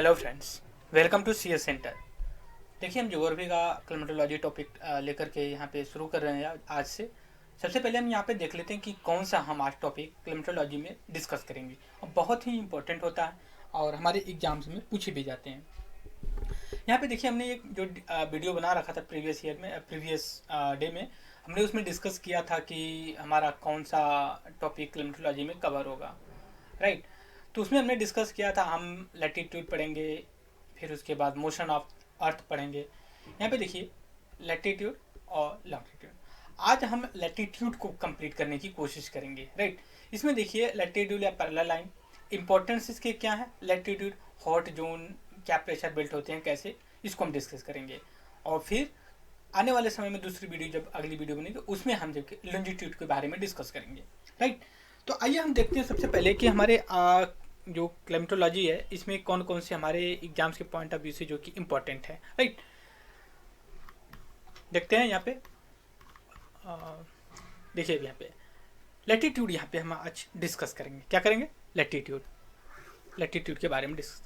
Hello friends, welcome to C S centre. देखिए, हम geography का क्लाइमेटोलॉजी टॉपिक लेकर के यहाँ पे शुरू कर रहे हैं आज से। सबसे पहले हम यहाँ पे देख लेते हैं कि कौन सा हम आज टॉपिक क्लाइमेटोलॉजी में डिस्कस करेंगे, और बहुत ही इंपॉर्टेंट होता है और हमारे एग्जाम्स में पूछे भी जाते हैं। यहाँ पे देखिए, हमने एक जो वीडियो बना रखा था प्रीवियस डे में, हमने उसमें डिस्कस किया था कि हमारा कौन सा टॉपिक क्लाइमेटोलॉजी में कवर होगा, राइट। तो उसमें हमने डिस्कस किया था, हम लैटिट्यूड पढ़ेंगे, फिर उसके बाद मोशन ऑफ अर्थ पढ़ेंगे। यहाँ पे देखिए, लैटिट्यूड और लॉन्गिट्यूड। आज हम लैटिट्यूड को कंप्लीट करने की कोशिश करेंगे, राइट। इसमें देखिए, लैटिट्यूड या पैरेलल लाइन, इंपॉर्टेंस इसके क्या है, लैटिट्यूड हॉट जोन, क्या प्रेशर बेल्ट होते हैं, कैसे, इसको हम डिस्कस करेंगे। और फिर आने वाले समय में दूसरी वीडियो, जब अगली वीडियो बनेगी, तो उसमें हम जब लॉन्जिट्यूड के बारे में डिस्कस करेंगे, राइट। तो आइए हम देखते हैं सबसे पहले कि हमारे जो क्लाइमेटोलॉजी है, इसमें कौन कौन से हमारे एग्जाम्स के पॉइंट ऑफ व्यू से जो कि इम्पोर्टेंट है, राइट। देखते हैं यहाँ पे, देखिए यहाँ पे लैटिट्यूड, यहाँ पे हम आज डिस्कस करेंगे। क्या करेंगे? लैटिट्यूड के बारे में डिस्कस।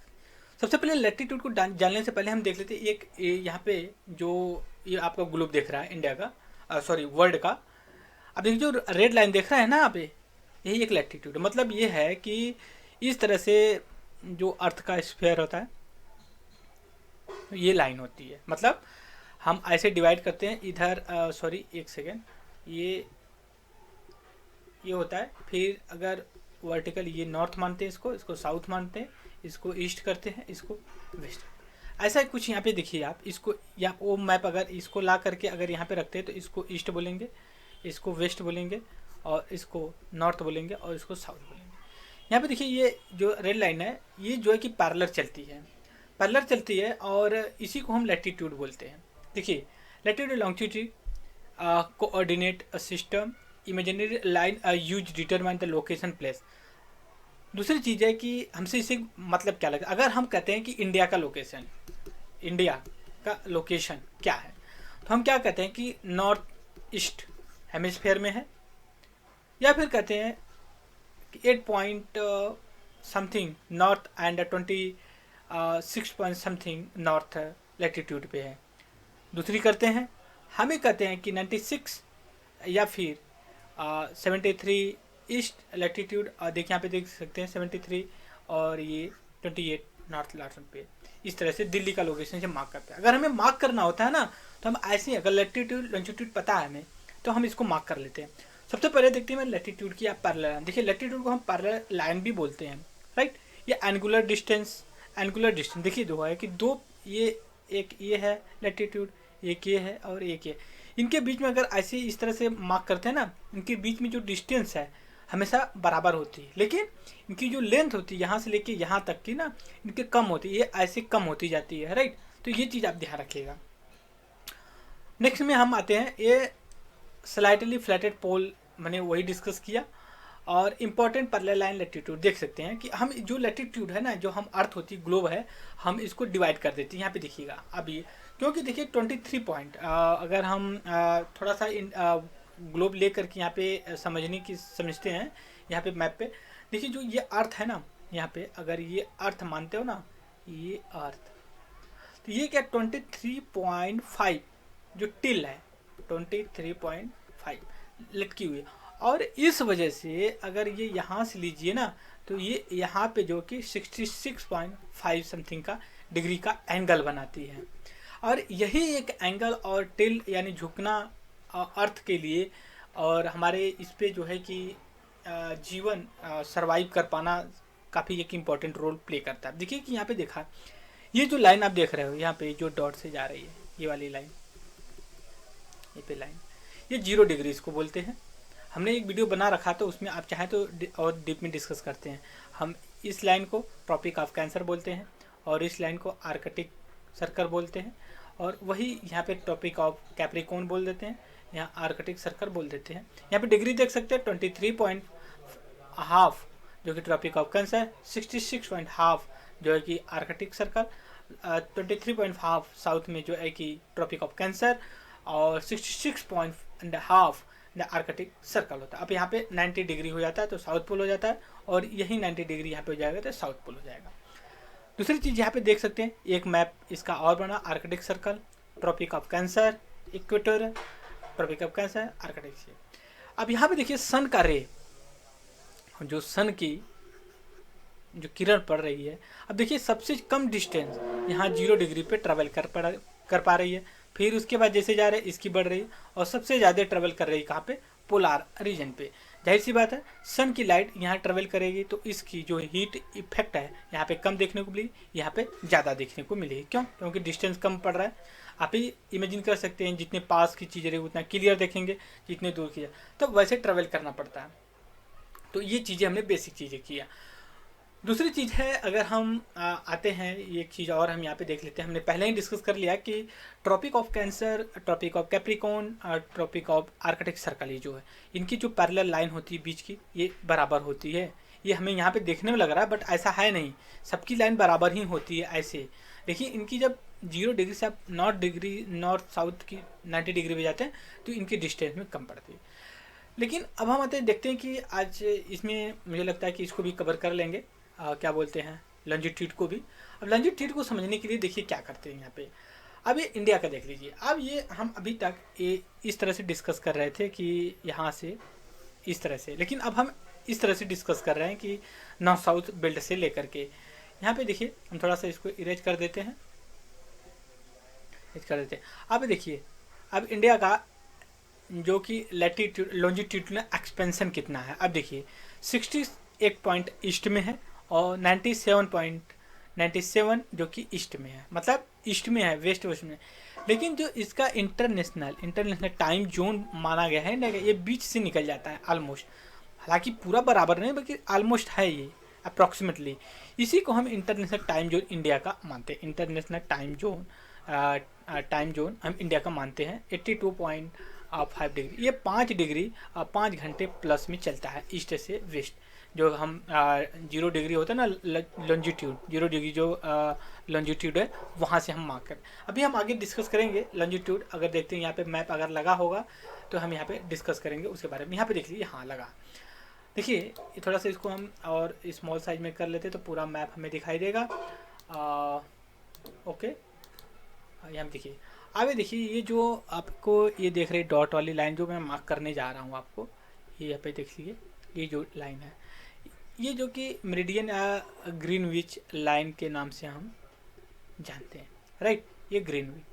सबसे पहले लैटिट्यूड को जानने से पहले हम देख लेते हैं एक यहाँ पे जो ये आपका ग्लोब देख रहा है इंडिया का, सॉरी वर्ल्ड का। अब देखिए, जो रेड लाइन देख रहा है ना यहाँ पे, यही एक लैटिट्यूड है। मतलब ये है कि इस तरह से जो अर्थ का स्फीयर होता है, ये लाइन होती है। मतलब हम ऐसे डिवाइड करते हैं इधर, सॉरी एक सेकेंड, ये होता है। फिर अगर वर्टिकल, ये नॉर्थ मानते हैं, इसको साउथ मानते हैं, इसको ईस्ट करते हैं, इसको वेस्ट। ऐसा कुछ यहाँ पे देखिए आप, इसको या वो मैप अगर इसको ला करके अगर यहाँ पे रखते हैं तो इसको ईस्ट बोलेंगे, इसको वेस्ट बोलेंगे, और इसको नॉर्थ बोलेंगे, और इसको साउथ बोलेंगे। यहाँ पे देखिए, ये जो रेड लाइन है, ये जो है कि पैरेलल चलती है, और इसी को हम लैटिट्यूड बोलते हैं। देखिए, latitude longitude coordinate system, imaginary line use determine the location place. दूसरी चीज़ है कि हमसे इसे मतलब क्या लगे, अगर हम कहते हैं कि इंडिया का लोकेशन क्या है, तो हम क्या कहते हैं कि नॉर्थ ईस्ट हेमिस्फीयर में है, या फिर कहते हैं कि 8 point something north and 26 point something north latitude पे है। दूसरी करते हैं, हम ही कहते हैं कि 96 या फिर 73 ईस्ट लैटिट्यूड, और देखिए यहाँ पे देख सकते हैं 73, और ये 28 नॉर्थ लैटिट्यूड पे। इस तरह से दिल्ली का लोकेशन से मार्क करते हैं। अगर हमें मार्क करना होता है ना, तो हम ऐसे ही, अगर लैटिट्यूड लॉन्जिट्यूड पता है हमें, तो हम इसको मार्क कर लेते हैं। सबसे पहले देखते हैं लैटिट्यूड की पैरेलल लाइन। देखिए, लैटिट्यूड को हम पैरेलल लाइन भी बोलते हैं, राइट। ये एंगुलर डिस्टेंस देखिए दो है कि दो, ये एक ये है लैटिट्यूड, एक ये है और एक ये। इनके बीच में अगर ऐसे इस तरह से मार्क करते हैं ना, इनके बीच में जो डिस्टेंस है हमेशा बराबर होती है, लेकिन इनकी जो लेंथ होती है यहाँ से लेके यहाँ तक की ना, इनके कम होती है, ये ऐसे कम होती जाती है, राइट। तो ये चीज़ आप ध्यान रखिएगा। नेक्स्ट में हम आते हैं, ये स्लाइटली फ्लैटेड पोल, मैंने वही डिस्कस किया। और इम्पॉर्टेंट पैरेलल लाइन लैटिट्यूड देख सकते हैं कि हम जो लैटिट्यूड है ना, जो हम अर्थ होती है, ग्लोब है, हम इसको डिवाइड कर देते हैं। यहाँ पे देखिएगा अभी, क्योंकि देखिए 23 पॉइंट, अगर हम थोड़ा सा ग्लोब ले करके यहाँ पे समझते हैं। यहाँ पे मैप पे देखिए, जो ये अर्थ है ना, यहाँ पे अगर ये अर्थ मानते हो ना, ये अर्थ, तो ये क्या 23.5 जो टिल है, 23.5 लटकी हुई है। और इस वजह से अगर ये यहाँ से लीजिए ना, तो ये यहाँ पे जो कि 66.5 समथिंग का डिग्री का एंगल बनाती है। और यही एक एंगल और टिल यानी झुकना अर्थ के लिए, और हमारे इस पे जो है कि जीवन सरवाइव कर पाना काफ़ी एक इम्पॉर्टेंट रोल प्ले करता है। देखिए कि यहाँ पे देखा, ये जो लाइन आप देख रहे हो यहाँ पे जो डॉट से जा रही है, ये वाली लाइन, ये पे लाइन, ये 0 डिग्री इसको बोलते हैं। हमने एक वीडियो बना रखा, तो उसमें आप चाहें तो और डीप में डिस्कस करते हैं। हम इस लाइन को ट्रॉपिक ऑफ कैंसर बोलते हैं, और इस लाइन को आर्कटिक सर्कल बोलते हैं, और वही यहाँ पे ट्रॉपिक ऑफ कैप्रिकॉर्न बोल देते हैं, यहाँ आर्कटिक सर्कल बोल देते हैं। यहाँ पे डिग्री देख सकते हैं 23.5 जो कि ट्रॉपिक ऑफ कैंसर, 66.5 जो है कि आर्कटिक सर्कल, 23.5 साउथ में जो है कि ट्रॉपिक ऑफ कैंसर, और 66.5 आर्कटिक सर्कल होता है। अब यहाँ पे 90 डिग्री हो जाता है तो साउथ पोल हो जाता है, और यही 90 डिग्री यहाँ पे हो जाएगा तो साउथ पोल हो जाएगा। दूसरी चीज़ यहाँ पे देख सकते हैं, एक मैप इसका और बना, Arctic Circle, Tropic of Cancer, equator, Tropic of Cancer, Arctic से। अब यहाँ पे देखिए सन का रे, जो सन की जो किरण पड़ रही है, अब देखिए सबसे कम डिस्टेंस यहाँ 0 डिग्री पे ट्रेवल कर पा रही है, फिर उसके बाद जैसे जा रहे हैं इसकी बढ़ रही है, और सबसे ज़्यादा ट्रेवल कर रही है कहाँ पे, पोलार रीजन पे। जाहिर सी बात है सन की लाइट यहाँ ट्रेवल करेगी तो इसकी जो हीट इफेक्ट है यहाँ पे कम देखने को मिलेगी, यहाँ पे ज़्यादा देखने को मिलेगी। क्यों? क्योंकि डिस्टेंस कम पड़ रहा है। आप ही इमेजिन कर सकते हैं, जितने पास की चीज़ें रहेगी उतना क्लियर देखेंगे, जितने दूर की तो वैसे ट्रेवल करना पड़ता है। तो ये चीज़ें हमने बेसिक चीज़ें किया। दूसरी चीज़ है, अगर हम आते हैं एक चीज़ और हम यहाँ पे देख लेते हैं, हमने पहले ही डिस्कस कर लिया कि Tropic of Cancer, Tropic of Capricorn और ट्रॉपिक ऑफ आर्कटिक सर्कल, ये जो है इनकी जो पैरेलल लाइन होती है बीच की, ये बराबर होती है। ये हमें यहाँ पे देखने में लग रहा है बट ऐसा है नहीं, सबकी लाइन बराबर ही होती है। ऐसे देखिए इनकी जब 0 डिग्री से आप नॉर्थ साउथ की 90 डिग्री पे जाते हैं तो इनकी डिस्टेंस में कम पड़ती है। लेकिन अब हम आते देखते हैं कि आज इसमें मुझे लगता है कि इसको भी कवर कर लेंगे, क्या बोलते हैं, लॉन्जिट्यूड को भी। अब लॉन्जिट्यूड को समझने के लिए देखिए क्या करते हैं यहाँ पे। अब ये इंडिया का देख लीजिए। अब ये हम अभी तक ये इस तरह से डिस्कस कर रहे थे कि यहाँ से इस तरह से, लेकिन अब हम इस तरह से डिस्कस कर रहे हैं कि नॉर्थ साउथ बेल्ट से लेकर के यहाँ पे देखिए, हम थोड़ा सा इसको इरेज कर देते हैं, अब देखिए अब इंडिया का जो कि लैटिट्यूड लॉन्जिट्यूडनल एक्सपेंशन कितना है। अब देखिए 61 पॉइंट ईस्ट में है और 97 जो कि ईस्ट में है, मतलब ईस्ट में है, वेस्ट में। लेकिन जो इसका इंटरनेशनल टाइम जोन माना गया है ना, ये बीच से निकल जाता है ऑलमोस्ट, हालांकि पूरा बराबर नहीं बल्कि ऑलमोस्ट है ये अप्रॉक्सीमेटली। इसी को हम इंटरनेशनल टाइम जोन इंडिया का मानते हैं। इंटरनेशनल टाइम जोन हम इंडिया का मानते हैं 82.5 डिग्री। ये 5 डिग्री 5 घंटे प्लस में चलता है ईस्ट से वेस्ट। जो हम 0 डिग्री होता है ना लॉन्जिट्यूड, 0 डिग्री जो लॉन्जिट्यूड है वहाँ से हम मार्क करें। अभी हम आगे डिस्कस करेंगे लॉन्जिट्यूड। अगर देखते हैं यहाँ पे मैप अगर लगा होगा तो हम यहाँ पे डिस्कस करेंगे उसके बारे में। यहाँ पे देख लीजिए, हाँ लगा। देखिए ये थोड़ा सा इसको हम और स्मॉल साइज में कर लेते तो पूरा मैप हमें दिखाई देगा। ओके, यहाँ देखिए। आगे देखिए ये जो आपको ये देख रहे डॉट वाली लाइन जो मैं मार्क करने जा रहा हूँ आपको, ये यहाँ पे देख लीजिए। ये जो लाइन है ये जो कि मेरिडियन ग्रीनविच लाइन के नाम से हम जानते हैं, राइट। ये ग्रीनविच,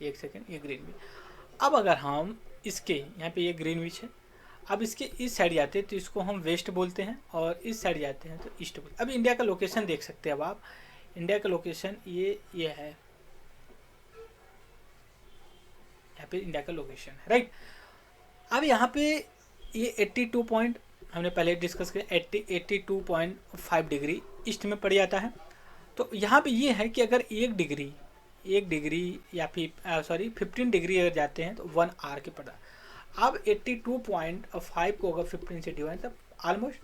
एक सेकेंड, ये ग्रीनविच। अब अगर हम इसके यहाँ पे ये ग्रीनविच है, अब इसके इस साइड जाते हैं तो इसको हम वेस्ट बोलते हैं और इस साइड जाते हैं तो ईस्ट बोलते हैं। अब इंडिया का लोकेशन देख सकते हैं। अब आप इंडिया का लोकेशन ये है, यहाँ पे इंडिया का लोकेशन है, राइट। अब यहाँ पे ये 82 पॉइंट हमने पहले डिस्कस किया, 82.5 डिग्री ईस्ट में पड़ जाता है। तो यहाँ पे ये है कि अगर 1 डिग्री या फिर 15 डिग्री अगर जाते हैं तो 1 आवर के पड़ा। अब 82.5 को अगर 15 से डिवाइड तब ऑलमोस्ट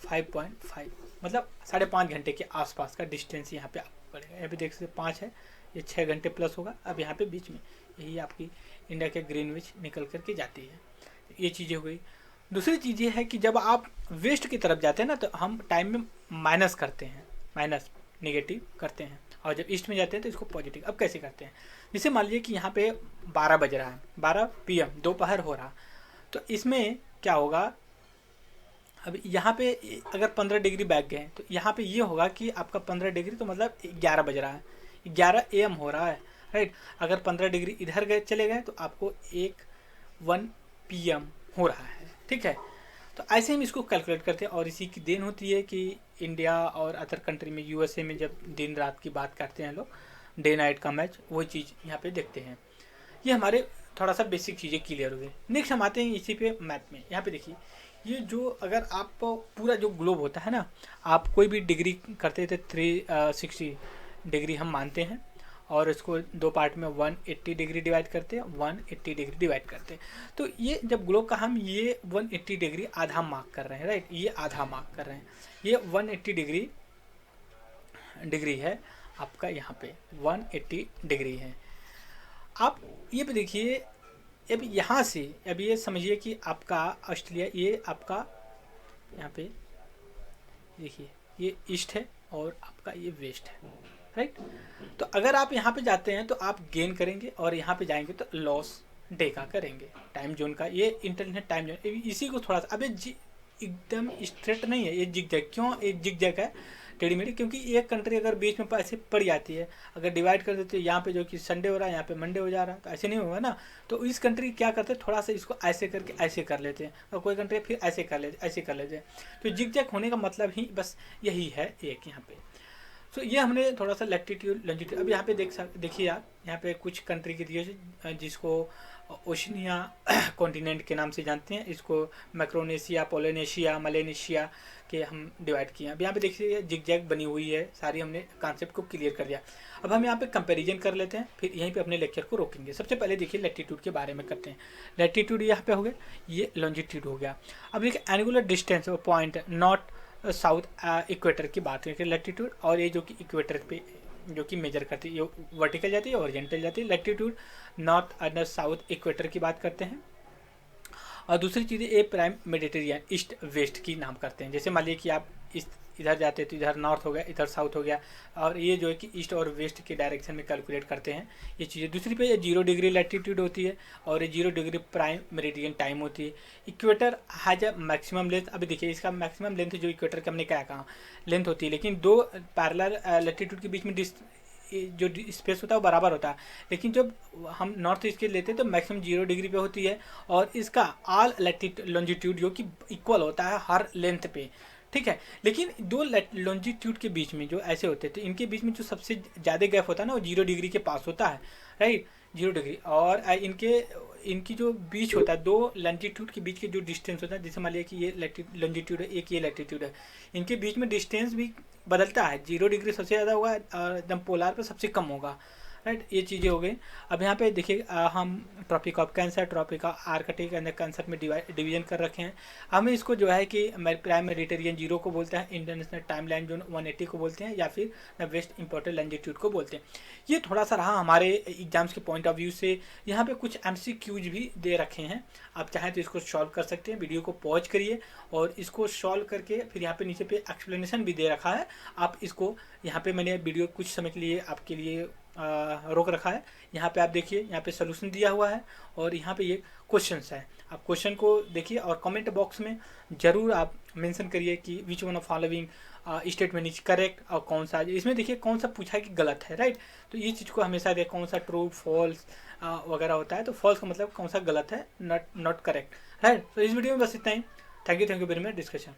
5.5, मतलब 5.5 घंटे के आसपास का डिस्टेंस यहाँ पे आपको पड़ेगा। यहाँ पे देख सकते 5 है, ये 6 घंटे प्लस होगा। अब यहाँ पे बीच में यही आपकी इंडिया के ग्रीनविच निकल करके जाती है। ये चीज़ें हो गई। दूसरी चीज़ ये है कि जब आप वेस्ट की तरफ जाते हैं ना तो हम टाइम में माइनस करते हैं, नेगेटिव करते हैं, और जब ईस्ट में जाते हैं तो इसको पॉजिटिव। अब कैसे करते हैं, जैसे मान लीजिए कि यहाँ पे 12 बज रहा है, 12 PM दोपहर हो रहा, तो इसमें क्या होगा, अब यहाँ पे अगर 15 डिग्री बैक गए तो यहाँ पे ये होगा कि आपका 15 डिग्री तो मतलब 11 बज रहा है, 11 AM हो रहा है, राइट। अगर 15 डिग्री इधर गए चले गए तो आपको 1 PM हो रहा है, ठीक है। तो ऐसे हम इसको कैलकुलेट करते हैं, और इसी की देन होती है कि इंडिया और अदर कंट्री में, USA में जब दिन रात की बात करते हैं लोग, डे नाइट का मैच, वही चीज़ यहाँ पे देखते हैं। ये हमारे थोड़ा सा बेसिक चीज़ें क्लियर हो गई। नेक्स्ट हम आते हैं इसी पे मैप में। यहाँ पे देखिए ये जो अगर आप पूरा जो ग्लोब होता है ना, आप कोई भी डिग्री करते थे 360 डिग्री हम मानते हैं, और इसको 2 पार्ट में 180 डिग्री डिवाइड करते हैं, 180 डिग्री डिवाइड करते हैं। तो ये जब ग्लोब का हम ये 180 डिग्री आधा मार्क कर रहे हैं, राइट, ये आधा मार्क कर रहे हैं। ये 180 डिग्री है आपका, यहाँ पे 180 डिग्री है। आप ये भी देखिए, अब यहाँ से अब ये समझिए कि आपका ऑस्ट्रेलिया, ये आपका यहाँ पे देखिए ये ईस्ट है और आपका ये वेस्ट है, राइट। तो अगर आप यहाँ पे जाते हैं तो आप गेन करेंगे और यहाँ पे जाएंगे तो लॉस डे का करेंगे, टाइम जोन का। ये इंटरनेशनल टाइम जोन, इसी को थोड़ा सा अबे एकदम स्ट्रेट नहीं है, ये जिग जैग। क्यों ये जिग जैग है, टेढ़ी मेढ़ी? क्योंकि एक कंट्री अगर बीच में ऐसे पड़ जाती है, अगर डिवाइड कर देते हैं, यहाँ पे जो कि संडे हो रहा है यहाँ पे मंडे हो जा रहा है, तो ऐसे नहीं होगा ना। तो इस कंट्री क्या करते हैं, थोड़ा सा इसको ऐसे करके ऐसे कर लेते हैं, और कोई कंट्री फिर ऐसे कर लेते, ऐसे कर लेते हैं। तो जिग जैग होने का मतलब ही बस यही है एक यहाँ पे। सो ये हमने थोड़ा सा लैटिट्यूड लॉन्जिट्यूड। अब यहाँ पे देखिए आप, यहाँ पे कुछ कंट्री की दिए जिसको ओशनिया कॉन्टिनेंट के नाम से जानते हैं, इसको मैक्रोनेशिया, पोलिनेशिया, मलेनेशिया के हम डिवाइड किए हैं। अब यहाँ पे देखिए जिग जैग बनी हुई है सारी, हमने कॉन्सेप्ट को क्लियर कर दिया। अब हम यहाँ पे कंपैरिजन कर लेते हैं, फिर यहीं पे अपने लेक्चर को रोकेंगे। सबसे पहले देखिए लैटिट्यूड के बारे में करते हैं। लैटिट्यूड यहाँ पे हो गया, ये लॉन्जिट्यूड हो गया। अब देखिए एंगुलर डिस्टेंस और पॉइंट नॉट साउथ इक्वेटर की बात करें, लैटिट्यूड, और ये जो कि इक्वेटर पे जो कि मेजर करती है, ये वर्टिकल जाती है, ओरिजेंटल जाती है। लैटिट्यूड नॉर्थ और साउथ इक्वेटर की बात करते हैं। और दूसरी चीज़ ए प्राइम मेडिटेरियन, ईस्ट वेस्ट की नाम करते हैं। जैसे मान लीजिए कि आप इधर जाते हैं तो इधर नॉर्थ हो गया, इधर साउथ हो गया, और ये जो है कि ईस्ट और वेस्ट के डायरेक्शन में कैलकुलेट करते हैं ये चीज़ें। दूसरी पे 0 डिग्री लैटिट्यूड होती है और ये 0 डिग्री प्राइम मेरिडियन टाइम होती है। Equator has a maximum length. अभी देखिए इसका मैक्सिमम लेंथ जो इक्वेटर का हमने क्या कहा लेंथ होती है, लेकिन दो पैरेलल लैटिट्यूड के बीच में जो स्पेस होता है वो बराबर होता है, लेकिन जब हम नॉर्थ ईस्ट के लेते हैं तो मैक्सिमम 0 डिग्री पे होती है, और इसका ऑल लॉन्जिट्यूड जो कि इक्वल होता है हर लेंथ पे, ठीक है। लेकिन दो लॉन्जिट्यूड के बीच में जो ऐसे होते थे, इनके बीच में जो सबसे ज़्यादा गैप होता है ना वो 0 डिग्री के पास होता है, राइट, 0 डिग्री। और इनकी जो बीच होता है, दो लॉन्जिट्यूड के बीच के जो डिस्टेंस होता है, जैसे मान लिया कि ये लॉन्जिट्यूड है, एक ये लैटिट्यूड है, इनके बीच में डिस्टेंस भी बदलता है। 0 डिग्री सबसे ज़्यादा होगा और एकदम पोलार पर सबसे कम होगा, राइट। ये चीज़ें हो गई। अब यहाँ पे देखिए हम Tropic of Cancer, Tropic of Arctic and concept में डिवीजन कर रखे हैं। हमें इसको जो है कि प्राइम मेडिटेरियन 0 को बोलते हैं, इंटरनेशनल टाइम लाइन जोन 180 को बोलते हैं, या फिर द वेस्ट इंपॉर्टेंट लैंजिट्यूड को बोलते हैं। ये थोड़ा सा रहा हमारे एग्जाम्स के पॉइंट ऑफ व्यू से। यहाँ पे कुछ MCQs भी दे रखे हैं, आप चाहें तो इसको सॉल्व कर सकते हैं। वीडियो को पॉज करिए और इसको सॉल्व करके फिर यहाँ पे नीचे पे एक्सप्लेनेशन भी दे रखा है, आप इसको यहाँ पे मैंने वीडियो कुछ समय के लिए आपके लिए रोक रखा है। यहाँ पे आप देखिए, यहाँ पे सोल्यूशन दिया हुआ है और यहाँ पे ये क्वेश्चंस है। आप क्वेश्चन को देखिए और कमेंट बॉक्स में जरूर आप मेंशन करिए कि which one of following statement is correct, और कौन सा इसमें देखिए कौन सा पूछा है कि गलत है, राइट। तो ये चीज़ को हमेशा देखें, कौन सा ट्रू फॉल्स वगैरह होता है, तो फॉल्स का मतलब कौन सा गलत है, नॉट करेक्ट, राइट। तो इस वीडियो में बस इतना ही। Thank you very much discussion.